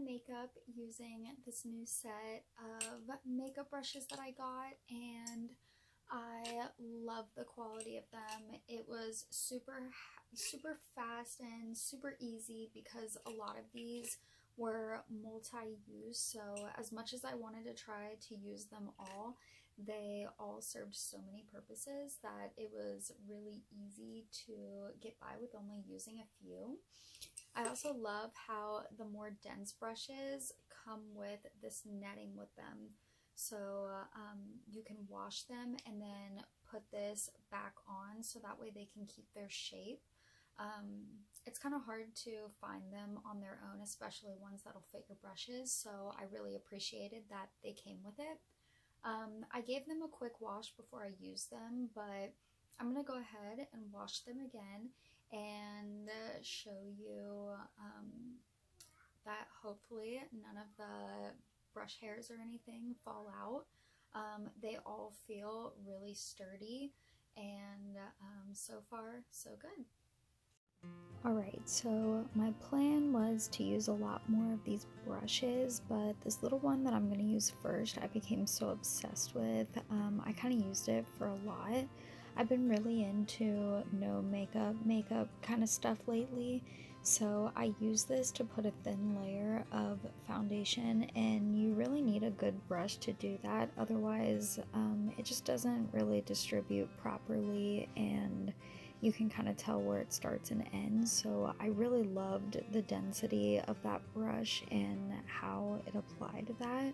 makeup using this new set of makeup brushes that I got, and I love the quality of them. It was super fast and super easy because a lot of these were multi-use, so as much as I wanted to try to use them all, they all served so many purposes that it was really easy to get by with only using a few. I also love how the more dense brushes come with this netting with them. So you can wash them and then put this back on so that way they can keep their shape. It's kind of hard to find them on their own, especially ones that'll fit your brushes, so I really appreciated that they came with it. I gave them a quick wash before I used them, but I'm going to go ahead and wash them again and show you that hopefully none of the brush hairs or anything fall out. They all feel really sturdy, and so far so good. Alright, so my plan was to use a lot more of these brushes, but this little one that I'm going to use first I became so obsessed with. I kind of used it for a lot. I've been really into no makeup kind of stuff lately, so I use this to put a thin layer of foundation, and you really need a good brush to do that, otherwise it just doesn't really distribute properly and you can kind of tell where it starts and ends. So I really loved the density of that brush and how it applied to that.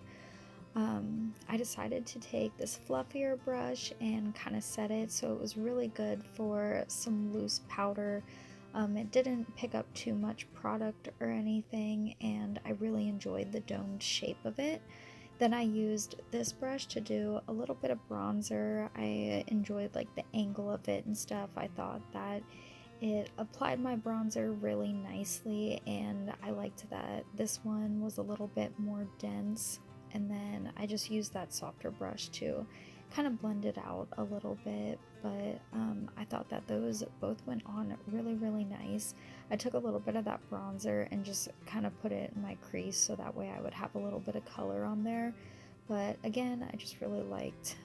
I decided to take this fluffier brush and kind of set it so it was really good for some loose powder. It didn't pick up too much product or anything, and I really enjoyed the domed shape of it. Then I used this brush to do a little bit of bronzer. I enjoyed like the angle of it and stuff. I thought that it applied my bronzer really nicely, and I liked that this one was a little bit more dense. And then I just used that softer brush to kind of blend it out a little bit, but I thought that those both went on really nice. I took a little bit of that bronzer and just kind of put it in my crease so that way I would have a little bit of color on there. But again, I just really liked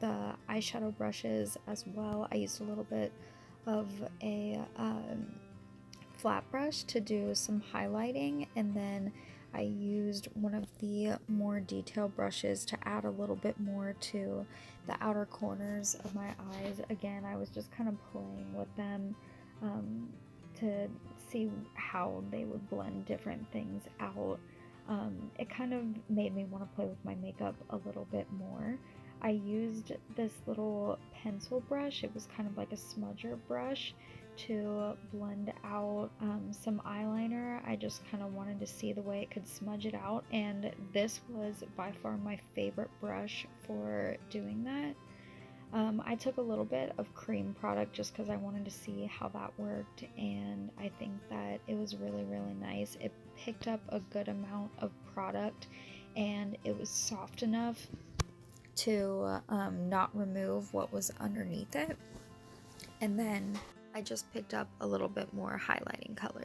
the eyeshadow brushes as well. I used a little bit of a flat brush to do some highlighting, and then I used one of the more detailed brushes to add a little bit more to the outer corners of my eyes. Again, I was just kind of playing with them to see how they would blend different things out. It kind of made me want to play with my makeup a little bit more. I used this little pencil brush. It was kind of like a smudger brush to blend out some eyeliner. I just kind of wanted to see the way it could smudge it out, and this was by far my favorite brush for doing that. I took a little bit of cream product just because I wanted to see how that worked, and I think that it was really nice. It picked up a good amount of product, and it was soft enough to not remove what was underneath it. And then I just picked up a little bit more highlighting color.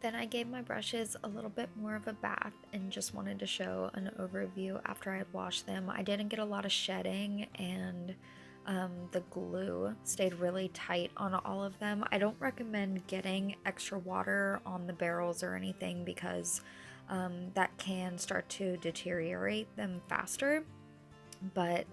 Then I gave my brushes a little bit more of a bath and just wanted to show an overview after I had washed them. I didn't get a lot of shedding, and the glue stayed really tight on all of them. I don't recommend getting extra water on the barrels or anything because that can start to deteriorate them faster, but